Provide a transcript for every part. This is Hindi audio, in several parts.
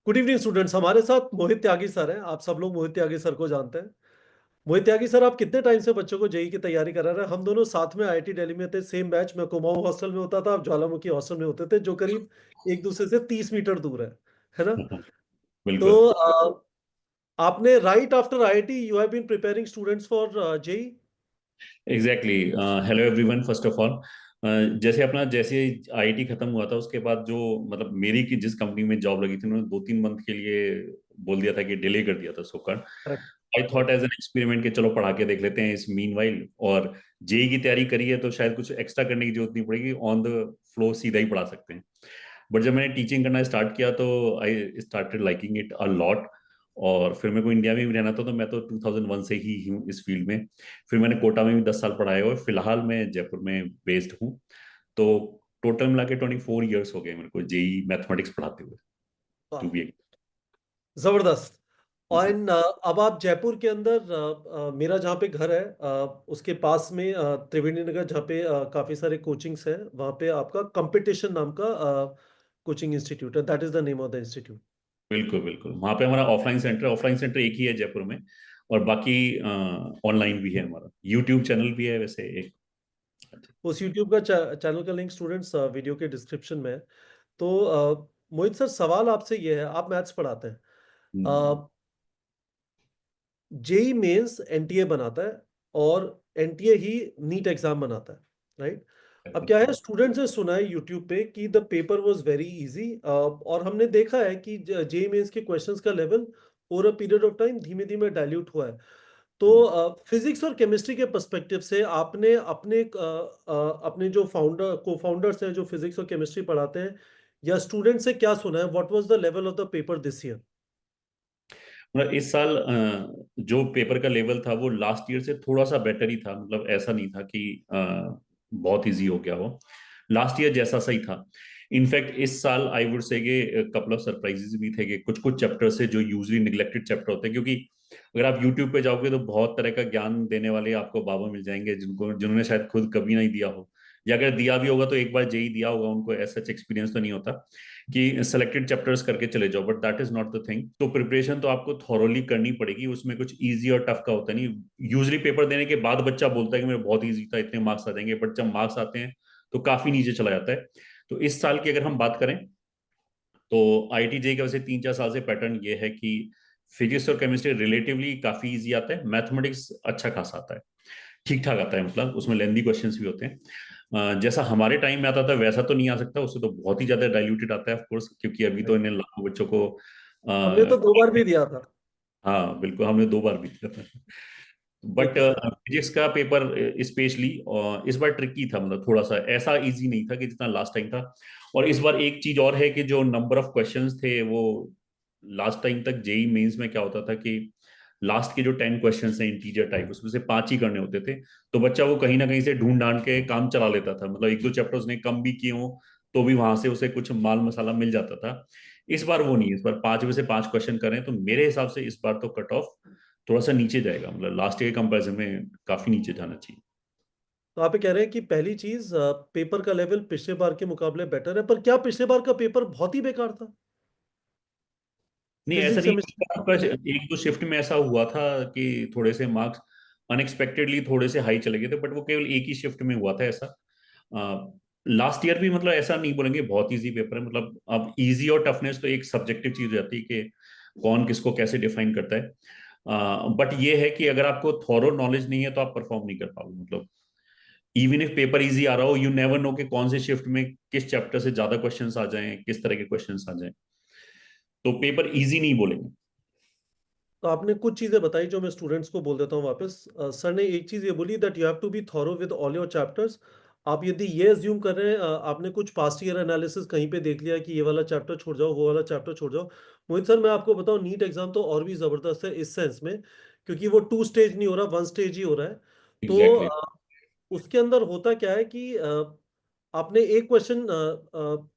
Good evening students. हमारे साथ मोहित त्यागी सर हैं। आप सब लोग मोहित त्यागी सर को जानते हैं। मोहित त्यागी सर, आप कितने टाइम से बच्चों को जेई की तैयारी करा रहे हैं? हम दोनों साथ में आईआईटी दिल्ली में थे, सेम बैच। मैं कुमाऊं हॉस्टल में होता था, आप ज्वालामुखी हॉस्टल में होते थे, जो करीब एक दूसरे से 30 मीटर दूर है ना? तो बिल्कुल। आपने right after IIT you have been preparing students for JEE. Exactly. Hello everyone, first of all जैसे आईआईटी खत्म हुआ था उसके बाद जो मतलब मेरी की जिस कंपनी में जॉब लगी थी उन्होंने 2-3 मंथ के लिए बोल दिया था कि डिले कर दिया था सोकर। Correct. I thought as an experiment कि चलो पढ़ा के देख लेते हैं इस मीन वाइल। और जेई की तैयारी करी है तो शायद कुछ एक्स्ट्रा करने की जरूरत नहीं पड़ेगी, ऑन द फ्लो सीधा ही पढ़ा सकते हैं। बट जब मैंने टीचिंग करना स्टार्ट किया तो I started liking it a lot. और फिर मेरे को इंडिया में भी रहना था तो मैं तो 2001 से ही हूँ इस फील्ड में। फिर मैंने कोटा में भी 10 साल पढ़ाया और फिलहाल मैं जयपुर में बेस्ड हूँ। तो टोटल मिला के 24 ईयर्स हो गए मेरे को जेई मैथमेटिक्स पढ़ाते हुए, टू वाह, बी। जबरदस्त। और जी। अब आप जयपुर के अंदर, मेरा जहाँ पे घर है उसके पास में त्रिवेणी नगर, जहाँ पे काफी सारे कोचिंग्स हैं, वहाँ पे आपका कंपटीशन नाम का कोचिंग इंस्टीट्यूट है। That is the name of the institute. बिल्कुल बिल्कुल, वहाँ पे हमारा ऑफलाइन सेंटर एक ही है जयपुर में। और बाकी ऑनलाइन भी है, हमारा यूट्यूब चैनल भी है वैसे एक। उस यूट्यूब का चैनल का लिंक स्टूडेंट्स वीडियो के डिस्क्रिप्शन में है। तो मोहित सर, सवाल आपसे ये है, आप मैथ्स पढ़ाते हैं। हम्म। जेई मेंस एनटीए बनाता है और एनटीए ही नीट एग्जाम बनाता है, राइट? अब क्या है, स्टूडेंट्स ने सुना है यूट्यूब पे कि the paper was very easy, और हमने देखा है कि जेई मेंस के क्वेश्चंस का level over a period of time धीमे धीमे डाइल्यूट हुआ है। तो फिजिक्स और केमिस्ट्री के पर्सपेक्टिव से आपने अपने जो को फाउंडर्स हैं जो फिजिक्स और केमिस्ट्री पढ़ाते हैं, या स्टूडेंट से क्या सुना है, what was the level of the paper this year? मतलब इस साल जो पेपर का लेवल था वो लास्ट ईयर से थोड़ा सा बेटर ही था। मतलब ऐसा नहीं था कि बहुत इजी हो गया हो। लास्ट ईयर जैसा सही था। इनफैक्ट इस साल I would say couple of surprises भी थे कि कुछ कुछ चैप्टर से जो यूजली निगलेक्टेड चैप्टर होते हैं, क्योंकि अगर आप यूट्यूब पे जाओगे तो बहुत तरह का ज्ञान देने वाले आपको बाबा मिल जाएंगे जिन्होंने शायद खुद कभी नहीं दिया हो, या अगर दिया भी होगा तो एक बार जेई दिया होगा, उनको ऐसा एक्सपीरियंस तो नहीं होता कि सेलेक्टेड चैप्टर्स करके चले जाओ। But that is not the thing. तो प्रिपरेशन तो आपको थॉरोली करनी पड़ेगी, उसमें कुछ इजी और टफ का होता नहीं। यूजली पेपर देने के बाद बच्चा बोलता है कि मेरे बहुत इजी था, इतने मार्क्स आ जाएंगे, बट जब मार्क्स आते हैं तो काफी नीचे चला जाता है। तो इस साल की अगर हम बात करें तो आईटी जेई का वैसे 3-4 साल से पैटर्न ये है कि फिजिक्स और केमिस्ट्री रिलेटिवली काफी इजी आता है, मैथमेटिक्स अच्छा खासा आता है, ठीक ठाक आता है। मतलब उसमें लेंदी क्वेश्चंस भी होते हैं। जैसा हमारे टाइम में आता था वैसा तो नहीं आ सकता, उससे तो बहुत ही ज्यादा डाइल्यूटेड आता है ऑफ कोर्स, क्योंकि अभी तो इन्हें लाखों बच्चों को हमने अ, तो 2 बार भी दिया था। हाँ बिल्कुल, हमने 2 बार भी किया था। बट बिल्कुल सर। फिजिक्स का पेपर स्पेशली इस बार ट्रिकी था, मतलब थोड़ा सा ऐसा इजी नहीं था कि जितना लास्ट टाइम था। और इस बार एक चीज और है कि जो नंबर ऑफ क्वेश्चंस थे वो लास्ट टाइम तक जेई मेंस में क्या होता था कि लास्ट के जो 10 क्वेश्चंस हैं इंटीजर टाइप, उसमें से 5 ही करने होते थे। तो बच्चा वो कहीं ना कहीं से ढूंढ ढांड के काम चला लेता था, मतलब एक दो चैप्टर उसने कम भी किए हो तो भी वहां से उसे कुछ माल मसाला मिल जाता था। इस बार वो नहीं है, इस बार 5 में से 5 क्वेश्चन करें तो मेरे हिसाब से इस बार तो कट ऑफ थोड़ा सा नीचे जाएगा, मतलब लास्ट ईयर के कंपैरिजन में काफी नीचे जाना चाहिए। तो आप ये कह रहे हैं कि पहली चीज, पेपर का लेवल पिछले बार के मुकाबले बेटर है, पर क्या पिछले बार का पेपर बहुत ही बेकार था? नहीं ऐसा फिजिक्स नहीं। केमिस्ट्री आपका में। एक दो शिफ्ट में ऐसा हुआ था कि थोड़े से मार्क्स अनएक्सपेक्टेडली थोड़े से हाई चले गए थे, बट वो केवल एक ही शिफ्ट में हुआ था ऐसा। लास्ट ईयर भी मतलब ऐसा नहीं बोलेंगे बहुत इजी पेपर है, मतलब अब इजी और टफनेस तो एक सब्जेक्टिव चीज हो जाती है कि कौन किसको कैसे डिफाइन करता है। बट ये है कि अगर आपको थॉरो नॉलेज नहीं है तो आप परफॉर्म नहीं कर पाओगे। मतलब इवन इफ पेपर इजी आ रहा हो, यू नेवर नो कि कौन से शिफ्ट में किस चैप्टर से ज्यादा क्वेश्चंस आ जाएं, किस तरह के क्वेश्चंस आ जाएं। तो पेपर इजी नहीं बोलेंगे। तो आपने कुछ चीजें बताई जो मैं स्टूडेंट्स को बोल देता हूँ वापस। सर ने एक चीज ये बोली, that you have to be thorough with all your chapters. आप यदि ये अज्यूम कर रहे हैं, आपने कुछ पास्ट ईयर एनालिसिस कहीं पे देख लिया कि ये वाला चैप्टर छोड़ जाओ, वो वाला चैप्टर छोड़ जाओ। मोहित सर, मैं आपको बताऊं, नीट एग्जाम तो और भी जबरदस्त है इस सेंस में, क्योंकि वो 2 स्टेज नहीं हो रहा, 1 स्टेज ही हो रहा है। तो एग्जैक्टली। उसके अंदर होता क्या है कि आपने एक क्वेश्चन,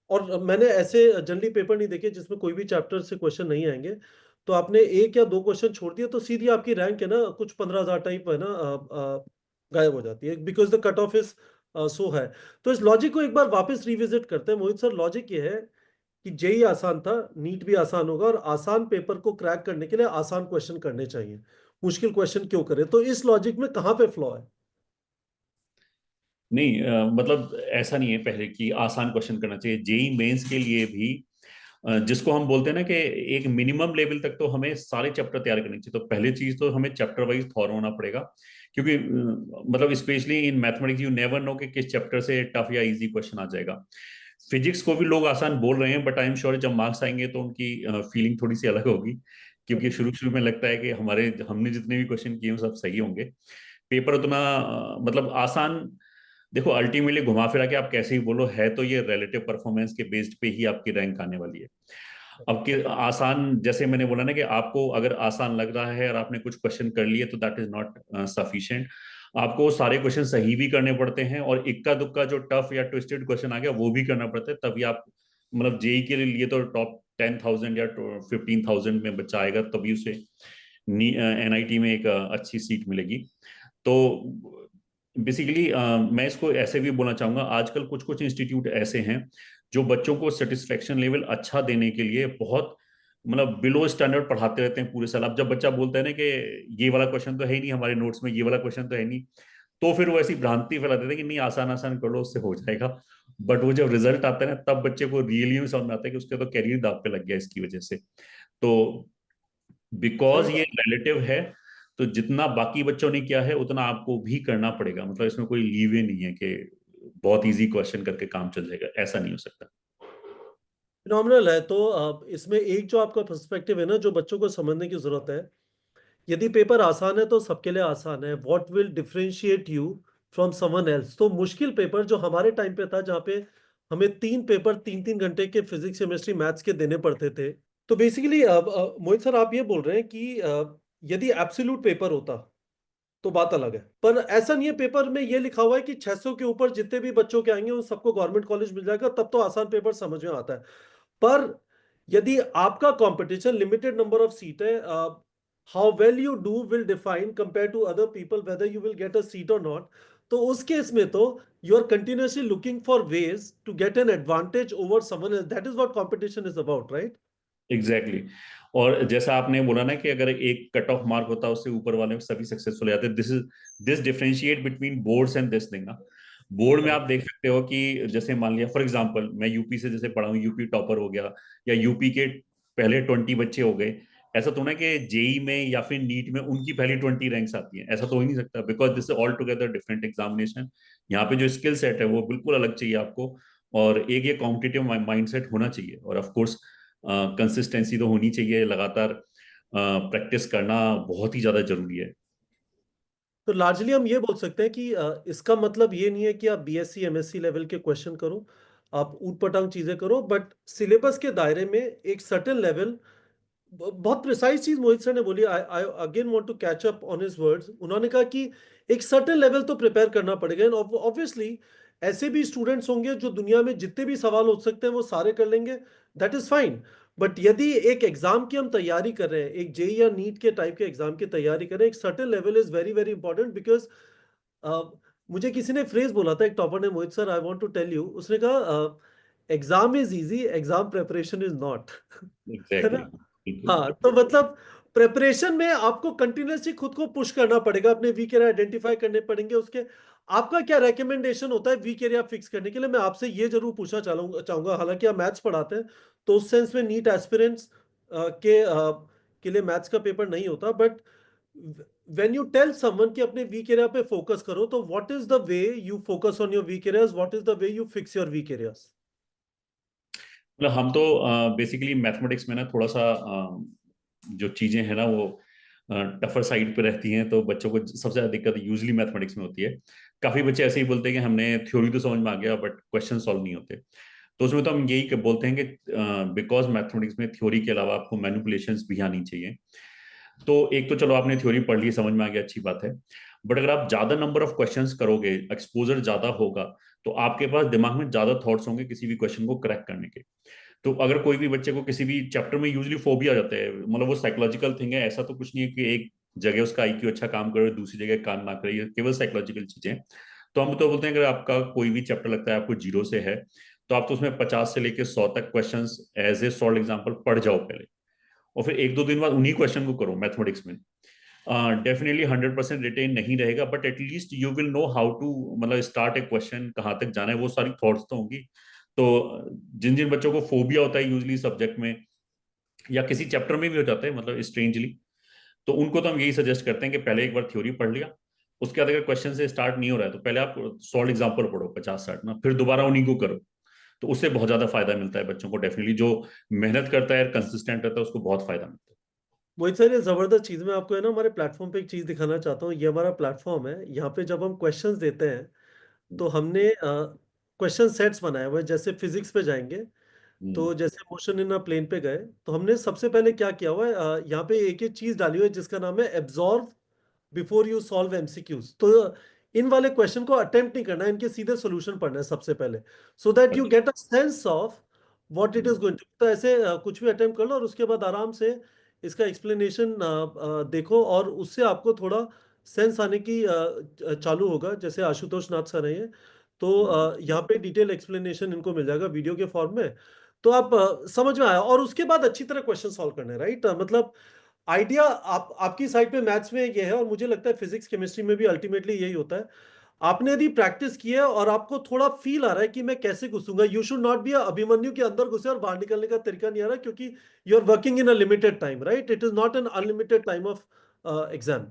और मैंने ऐसे जनरली पेपर नहीं देखे जिसमें कोई भी चैप्टर से क्वेश्चन नहीं आएंगे। तो आपने एक या दो क्वेश्चन छोड़ दिया तो सीधी आपकी रैंक है ना, कुछ 15,000 टाइप है ना, गायब हो जाती है, because the cut off is so है। तो इस लॉजिक को एक बार वापस रिविजिट करते हैं मोहित सर। लॉजिक ये है कि जेई आसान था, नीट भी आसान होगा, और आसान पेपर को क्रैक करने के लिए आसान क्वेश्चन करने चाहिए, मुश्किल क्वेश्चन क्यों करें? तो इस लॉजिक में कहाँ पे फ्लॉ है? नहीं, मतलब ऐसा नहीं है पहले कि आसान क्वेश्चन करना चाहिए। जेई मेंस के लिए भी जिसको हम बोलते हैं ना कि एक मिनिमम लेवल तक तो हमें सारे चैप्टर तैयार करने चाहिए। तो पहली चीज तो हमें चैप्टर वाइज थॉर होना पड़ेगा, क्योंकि मतलब specially in mathematics you never know कि किस चैप्टर से टफ या इजी क्वेश्चन आ जाएगा। फिजिक्स को भी लोग आसान बोल रहे हैं, बट आई एम श्योर जब मार्क्स आएंगे तो उनकी फीलिंग थोड़ी सी अलग होगी, क्योंकि शुरू शुरू में लगता है कि हमारे हमने जितने भी क्वेश्चन किए हैं वो सब सही होंगे। पेपर उतना मतलब आसान, देखो अल्टीमेटली घुमा फिरा के आप कैसे ही बोलो, है तो ये रिलेटिव परफॉर्मेंस के बेस्ड पे ही आपकी रैंक आने वाली है। अब के आसान, जैसे मैंने बोला ना कि आपको अगर आसान लग रहा है और आपने कुछ क्वेश्चन कर लिए तो दैट इज नॉट सफिशिएंट। आपको सारे क्वेश्चन सही भी करने पड़ते हैं, और इक्का दुक्का जो टफ या ट्विस्टेड क्वेश्चन आ गया वो भी करना पड़ता है, तभी आप मतलब जेई के लिए तो टॉप 10,000 या 15,000 में बच्चा आएगा, तभी उसे एनआईटी में एक अच्छी सीट मिलेगी। तो बेसिकली मैं इसको ऐसे भी बोलना चाहूंगा, आजकल कुछ कुछ इंस्टीट्यूट ऐसे हैं जो बच्चों को सेटिस्फेक्शन लेवल अच्छा देने के लिए बहुत मतलब बिलो स्टैंडर्ड पढ़ाते रहते हैं पूरे साल। अब जब बच्चा बोलता है ना कि ये वाला क्वेश्चन तो है ही नहीं हमारे नोट्स में, ये वाला क्वेश्चन तो है नहीं, तो फिर वो ऐसी भ्रांति फैला देते हैं कि नहीं आसान आसान कर लो उससे हो जाएगा। बट वो जब रिजल्ट आता है ना तब बच्चे को रियली में समझ में आता है कि उसके तो कैरियर दाव पे लग गया इसकी वजह से। तो सही बिकॉज ये बात। रिलेटिव है, तो जितना बाकी बच्चों ने किया है उतना आपको भी करना पड़ेगा। मतलब इसमें कोई लीवे नहीं है कि बहुत इजी क्वेश्चन करके काम चल जाएगा, ऐसा नहीं हो सकता। फिनोमिनल है। तो इसमें एक जो आपका पर्सपेक्टिव है ना, जो बच्चों को समझने की जरूरत है, यदि पेपर आसान है तो सबके लिए आसान है। What will differentiate you from someone else? तो मुश्किल पेपर जो हमारे टाइम पे था, जहाँ पे हमें 3 पेपर 3-3 घंटे के फिजिक्स केमिस्ट्री मैथ्स के देने पड़ते थे। तो बेसिकली मोहित सर, आप ये बोल रहे हैं कि यदि एब्सोल्यूट पेपर होता तो बात अलग है, पर ऐसा नहीं है। पेपर में ये लिखा हुआ है कि 600 के ऊपर जितने भी बच्चों के आएंगे उन सबको गवर्नमेंट कॉलेज मिल जाएगा, तब तो आसान पेपर समझ में आता है। पर यदि आपका competition limited number of seat है, how well you do will define compare to other people whether you will get a seat और नॉट। तो उस केस में तो you are continuously looking for ways to get an advantage over someone else. That is what competition is about, right? Exactly exactly. और जैसा आपने बोला ना कि अगर एक कट ऑफ मार्क होता है उससे ऊपर वाले में सभी सक्सेसफुल हो जाते हैं, this differentiate between boards and this thing ना। बोर्ड में आप राइट। देख सकते हो कि जैसे मान लिया फॉर एग्जांपल मैं यूपी से जैसे पढ़ा हूँ, यूपी टॉपर हो गया, या यूपी के पहले 20 बच्चे हो गए। ऐसा तो ना कि जेई में या फिर नीट में उनकी पहली 20 रैंक्स आती हैं, ऐसा तो हो ही नहीं सकता, because this all together different examination. यहाँ पे जो स्किल सेट है वो बिल्कुल अलग चाहिए आपको, और एक ये कॉम्पिटिटिव माइंडसेट होना चाहिए, और ऑफ कोर्स कंसिस्टेंसी तो होनी चाहिए, लगातार प्रैक्टिस करना बहुत ही ज्यादा जरूरी है। तो लार्जली हम ये बोल सकते हैं कि इसका मतलब ये नहीं है कि आप बीएससी एमएससी लेवल के क्वेश्चन करो, आप ऊट पटांग चीजें करो, बट सिलेबस के दायरे में एक सर्टेन लेवल। बहुत प्रिसाइज चीज मोहित सर ने बोली। I I again want to catch up on his words. उन्होंने कहा कि एक सर्टेन लेवल तो प्रिपेयर करना पड़ेगा, एंड ऑब्वियसली ऐसे भी स्टूडेंट्स होंगे जो दुनिया में जितने भी सवाल हो सकते हैं वो सारे कर लेंगे। That is fine. बट यदि एक एग्जाम की हम तैयारी कर रहे हैं, एक जेई या नीट के टाइप के एग्जाम की तैयारी कर रहे हैं, एक certain level is very very important. Because मुझे किसी ने फ्रेज बोला था, एक टॉपर ने, Mohit sir I want to tell you, उसने कहा exam is easy, exam preparation is not. है एग्जैक्टली ना? exactly, बिल्कुल। हाँ, तो मतलब प्रेपरेशन में आपको कंटिन्यूअसली खुद को पुश करना पड़ेगा, अपने वीक एरिया आइडेंटिफाई करने पड़ेंगे। उसके आपका क्या रेकमेंडेशन होता है वीक एरिया फिक्स करने के लिए? मैं आपसे ये जरूर पूछना चाहूंगा, हालांकि आप मैथ्स पढ़ाते हैं, तो उस सेंस में नीट एस्पिरेंट्स के लिए मैथ्स का पेपर नहीं होता, but when you tell someone कि अपने वीक एरिया पे फोकस करो, तो what is the way you focus on your weak areas? What is the way you fix your weak areas? मतलब हम तो बेसिकली मैथमेटिक्स में ना थोड़ा सा जो चीजें हैं ना वो टफर साइड पे रहती हैं, तो बच्चों को सबसे ज्यादा दिक्कत यूजली मैथमेटिक्स में होती है। काफी बच्चे ऐसे ही बोलते हैं कि हमने थ्योरी तो समझ में आ गया बट क्वेश्चन सॉल्व नहीं होते। तो उसमें तो हम यही बोलते हैं कि बिकॉज मैथमेटिक्स में थ्योरी के अलावा आपको मैनिपुलेशंस भी आनी चाहिए। तो एक तो चलो आपने थ्योरी पढ़ ली, समझ में आ गया, अच्छी बात है। बट अगर आप ज्यादा नंबर ऑफ क्वेश्चंस करोगे, एक्सपोजर ज्यादा होगा, तो आपके पास दिमाग में ज्यादा थॉट्स होंगे किसी भी क्वेश्चन को क्रैक करने के। तो अगर कोई भी बच्चे को किसी भी चैप्टर में यूजली फोबिया आ जाता है, मतलब वो साइकोलॉजिकल थिंग है, ऐसा तो कुछ नहीं है कि एक जगह उसका आईक्यू अच्छा काम करे दूसरी जगह काम ना करे, ये केवल साइकोलॉजिकल चीजें हैं। तो हम तो बोलते हैं अगर आपका कोई भी चैप्टर लगता है आपको जीरो से है, तो आप तो उसमें 50 से लेके 100 तक questions as a solve example पढ़ जाओ पहले, और फिर एक दो दिन बाद उन्हीं क्वेश्चन को करो मैथमेटिक्स में। डेफिनेटली 100% रिटेन नहीं रहेगा, but at least you will know how to, मतलब स्टार्ट ए क्वेश्चन, कहाँ तक जाना है, वो सारी थॉट्स तो होंगी। तो जिन जिन बच्चों को फोबिया होता है यूजली सब्जेक्ट में, या किसी चैप्टर में भी हो जाता है मतलब स्ट्रेंजली, तो उनको तो हम यही सजेस्ट करते हैं कि पहले एक बार थ्योरी पढ़ लिया, उसके बाद अगर क्वेश्चन से स्टार्ट नहीं हो रहा है तो पहले आप सॉल्व एग्जाम्पल पढ़ो 50-60 ना, फिर दोबारा उन्हीं को करो। तो उससे बहुत ज्यादा फायदा मिलता है बच्चों को, डेफिनेटली जो मेहनत करता है, कंसिस्टेंट रहता है, उसको बहुत फायदा मिलता है। मोहित सर, ये जबरदस्त चीज मैं आपको है ना हमारे प्लेटफॉर्म पे एक चीज दिखाना चाहता हूँ। ये हमारा प्लेटफॉर्म है, यहाँ पे जब हम क्वेश्चंस देते हैं तो हमने क्वेश्चन सेट्स बनाए हुए हैं। जैसे फिजिक्स पे जाएंगे हम्म। तो जैसे मोशन इन अ प्लेन पे गए तो हमने सबसे पहले क्या किया हुआ है, यहाँ पे एक एक चीज डाली हुई है जिसका नाम है absorb before you solve MCQs. तो इन वाले क्वेश्चन को अटेम्प्ट नहीं करना है, इनके सीधे सॉल्यूशन पढ़ना है सबसे पहले, सो दैट यू अच्छा। Get a sense of what it is going to. तो ऐसे कुछ भी अटेम्प्ट कर लो और उसके बाद आराम से इसका एक्सप्लेनेशन देखो, और उससे आपको थोड़ा सेंस आने की चालू होगा। जैसे आशुतोष नाथ सर हैं ये, तो यहाँ पे डिटेल एक्सप्लेनेशन इनको मिल जाएगा वीडियो के फॉर्म में। तो आप समझ में आया, और उसके बाद अच्छी तरह क्वेश्चन सॉल्व करने, राइट? मतलब आइडिया आपकी साइड पे मैथ्स में ये है, और मुझे लगता है फिजिक्स केमिस्ट्री में भी अल्टीमेटली यही होता है। आपने यदि प्रैक्टिस की है और आपको थोड़ा फील आ रहा है कि मैं कैसे घुसूंगा, you should not be Abhimanyu के अंदर घुसे और बाहर निकलने का तरीका नहीं आ रहा, क्योंकि you are working in a limited time, right? It is not an unlimited time of exam.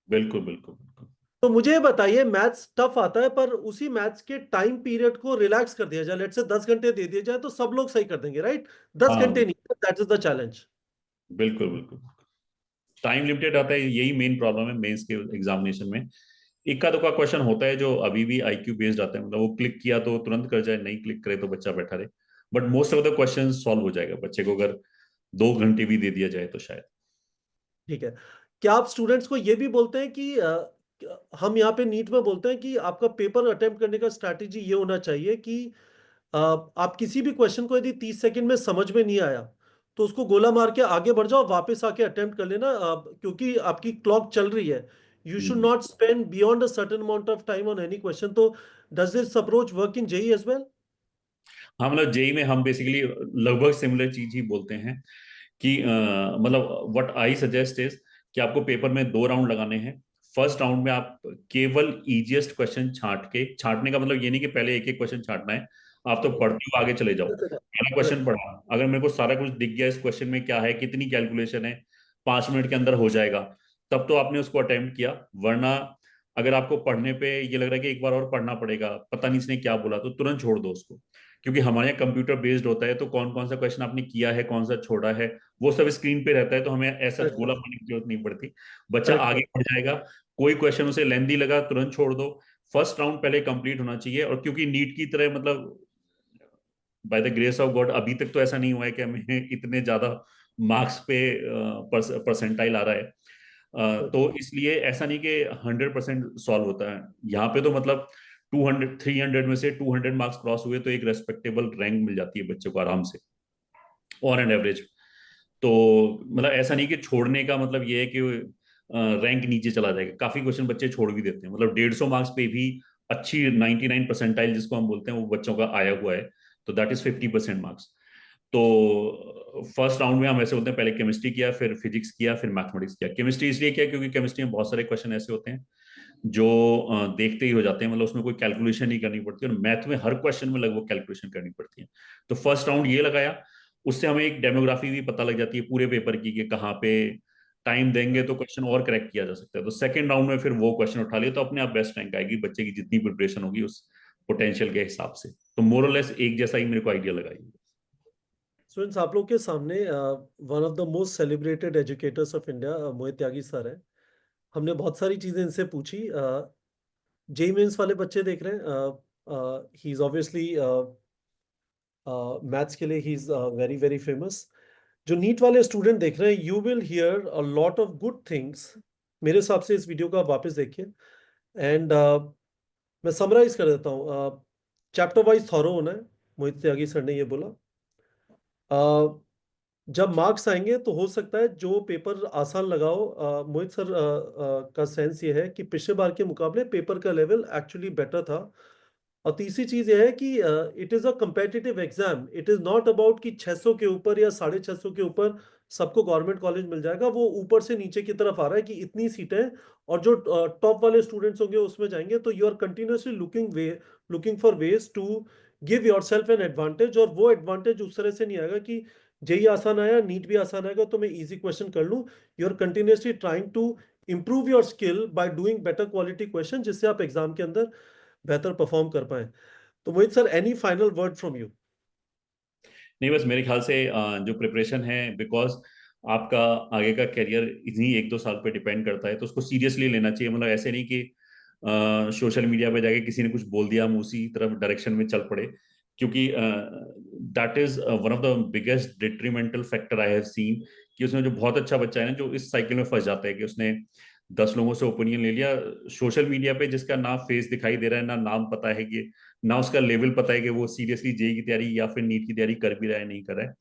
बिल्कुल बिल्कुल बिल्कुल। तो मुझे ये बताइए, मैथ्स टफ आता है, पर उसी मैथ्स के टाइम पीरियड को रिलैक्स कर दिया जाए, लेट से 10 घंटे दे दिए जाए तो सब लोग सही कर देंगे, राइट? दस हाँ घंटे नहीं, दैट इज द चैलेंज। बिल्कुल बिल्कुल। टाइम लिमिटेड आता है, यही मेन प्रॉब्लम है मेंस के एग्जामिनेशन में। इक्का दुक्का क्वेश्चन होता है जो अभी भी आईक्यू बेस्ड आता है, मतलब वो क्लिक किया तो तुरंत कर जाए, नहीं क्लिक करे तो बच्चा बैठा रहे। But most of the question solve हो जाएगा बच्चे को, अगर 2 घंटे भी दे दिया जाए तो शायद। ठीक है। क्या आप स्टूडेंट्स को ये भी बोलते हैं कि हम यहाँ पे नीट में बोलते हैं कि आपका पेपर अटेम्प्ट करने का स्ट्रैटेजी ये होना चाहिए कि आप किसी भी क्वेश्चन को यदि 30 सेकंड में समझ में नहीं आया तो उसको गोला मार के आगे बढ़ जाओ, वापस आके अटेम्प्ट कर लेना, क्योंकि आपकी क्लॉक चल रही है। You should hmm. Not spend beyond a certain amount of time on any question. तो does this approach work in JEE as well? हाँ मतलब जेई में हम बेसिकली लगभग सिमिलर चीज ही बोलते हैं कि मतलब व्हाट आई सजेस्ट इज कि आपको पेपर में 2 राउंड लगाने हैं। फर्स्ट राउंड में आप केवल इजीएस्ट क्वेश्चन छांटने का मतलब ये नहीं कि पहले एक एक क्वेश्चन छांटना है, आप तो पढ़ते हुए आगे चले जाओ। पहला क्वेश्चन करेक्ट। पढ़ा, अगर मेरे को सारा कुछ दिख गया इस क्वेश्चन में क्या है, कितनी कैलकुलेशन है, 5 मिनट के अंदर हो जाएगा, तब तो आपने उसको अटेम्प्ट किया। वरना अगर आपको पढ़ने पे ये लग रहा है कि एक बार और पढ़ना पड़ेगा, पता नहीं इसने क्या बोला, तो तुरंत छोड़ दो उसको। क्योंकि हमारे यहाँ कंप्यूटर बेस्ड होता है, तो कौन कौन सा क्वेश्चन आपने किया है, कौन सा छोड़ा है, वो सब स्क्रीन पे रहता है, तो हमें ऐसा गोला पाने की जरूरत नहीं पड़ती। बच्चा करेक्ट। आगे बढ़ जाएगा। कोई क्वेश्चन उसे लेंदी लगा तुरंत छोड़ दो। फर्स्ट राउंड पहले कंप्लीट होना चाहिए। और क्योंकि नीट की तरह मतलब by the grace of God अभी तक तो ऐसा नहीं हुआ है कि हमें इतने ज्यादा मार्क्स पे परसेंटाइल आ रहा है। तो इसलिए ऐसा नहीं कि 100% सॉल्व होता है यहाँ पे, तो मतलब 200 300 में से 200 मार्क्स क्रॉस हुए तो एक रेस्पेक्टेबल रैंक मिल जाती है बच्चों को आराम से, ऑन एन एवरेज। तो मतलब ऐसा नहीं कि छोड़ने का मतलब ये है कि रैंक नीचे चला जाएगा। काफी क्वेश्चन बच्चे छोड़ भी देते हैं, मतलब 150 मार्क्स पे भी अच्छी 99 परसेंटाइल जिसको हम बोलते हैं वो बच्चों का आया हुआ है, तो दैट इज 50% मार्क्स। तो फर्स्ट राउंड में हम ऐसे होते हैं, पहले केमिस्ट्री किया, फिर फिजिक्स किया, फिर मैथमेटिक्स किया। केमिस्ट्री इसलिए किया क्योंकि केमिस्ट्री में बहुत सारे क्वेश्चन ऐसे होते हैं जो देखते ही हो जाते हैं, मतलब उसमें कोई कैलकुलेशन नहीं करनी पड़ती, और मैथ में हर क्वेश्चन में लगभग कैलकुलेशन करनी पड़ती है। तो फर्स्ट राउंड ये लगाया, उससे हमें एक डेमोग्राफी भी पता लग जाती है पूरे पेपर की कि कहाँ पे टाइम देंगे तो क्वेश्चन और करेक्ट किया जा सकता है। तो सेकंड राउंड में फिर वो क्वेश्चन उठा लिया तो अपने आप बेस्ट रैंक आएगी बच्चे की, जितनी प्रिपरेशन होगी उस पोटेंशियल के हिसाब से। तो मोरलेस एक जैसा ही मेरे को आइडिया लगाई। स्टूडेंट्स, आप लोग के सामने one of the most celebrated educators of India Mohit Tyagi sir है। हमने बहुत सारी चीजें इनसे पूछी। जेई मेंस वाले बच्चे देख रहे हैं, ही इज ऑब्वियसली मैथ्स के लिए he is very very famous. जो नीट वाले स्टूडेंट देख रहे हैं, you will hear a lot of good things. मेरे हिसाब से इस वीडियो को आप वापस देखिए, एंड मैं समराइज कर देता हूँ। चैप्टर वाइज थॉरो होना है, मोहित त्यागी सर ने ये बोला। जब मार्क्स आएंगे तो हो सकता है जो पेपर आसान लगाओ। मोहित सर का सेंस ये है कि पिछले बार के मुकाबले पेपर का लेवल एक्चुअली बेटर था। और तीसरी चीज ये है कि it is a competitive exam, it is not about कि 600 के ऊपर या 650 के ऊपर सबको गवर्नमेंट कॉलेज मिल जाएगा। वो ऊपर से नीचे की तरफ आ रहा है कि इतनी सीटें, और जो टॉप वाले स्टूडेंट्स होंगे उसमें जाएंगे। तो you are continuously looking for ways to give yourself an advantage. और वो एडवांटेज उस तरह से नहीं आएगा कि जेई आसान आया, नीट भी आसान आएगा तो मैं इजी क्वेश्चन कर लूँ। You are continuously trying to improve your skill by doing better quality question, जिससे आप एग्जाम के अंदर बेहतर परफॉर्म कर पाए। तो Mohit sir, any final word from you? नहीं, बस मेरे ख्याल से जो प्रिपरेशन है, बिकॉज आपका आगे का करियर इन्हीं 1-2 साल पे डिपेंड करता है, तो उसको सीरियसली लेना चाहिए। मतलब ऐसे नहीं कि सोशल मीडिया पे जाके किसी ने कुछ बोल दिया, हम उसी तरफ डायरेक्शन में चल पड़े, क्योंकि that is one of the biggest detrimental factor I have seen. कि उसमें जो बहुत अच्छा बच्चा है ना, जो इस साइकिल में फंस जाता है कि उसने 10 लोगों से ओपिनियन ले लिया सोशल मीडिया पे, जिसका ना फेस दिखाई दे रहा है, ना नाम पता है कि, ना उसका लेवल पता है कि वो सीरियसली जेई की तैयारी या फिर नीट की तैयारी कर भी रहा है नहीं कर रहा है।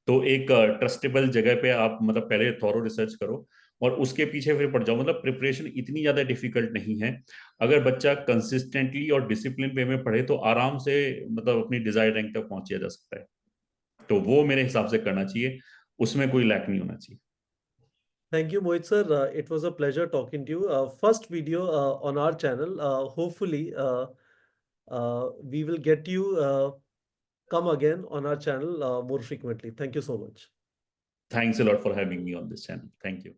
तो एक ट्रस्टेबल जगह पे आप मतलब पहले थॉरो रिसर्च करो और उसके पीछे फिर पड़ जाओ। मतलब प्रिपरेशन इतनी ज्यादा डिफिकल्ट नहीं है। अगर बच्चा कंसिस्टेंटली और डिसिप्लिन वे में पढ़े तो आराम से मतलब अपनी डिजायर्ड रैंक तक पहुंचा जा सकता है। तो वो मेरे हिसाब से करना चाहिए, उसमें कोई लैक नहीं होना चाहिए। Thank you, Mohit sir. It was a pleasure talking to you. First video on our channel. Hopefully, we will get you come again on our channel more frequently. Thank you so much. Thanks a lot for having me on this channel. Thank you.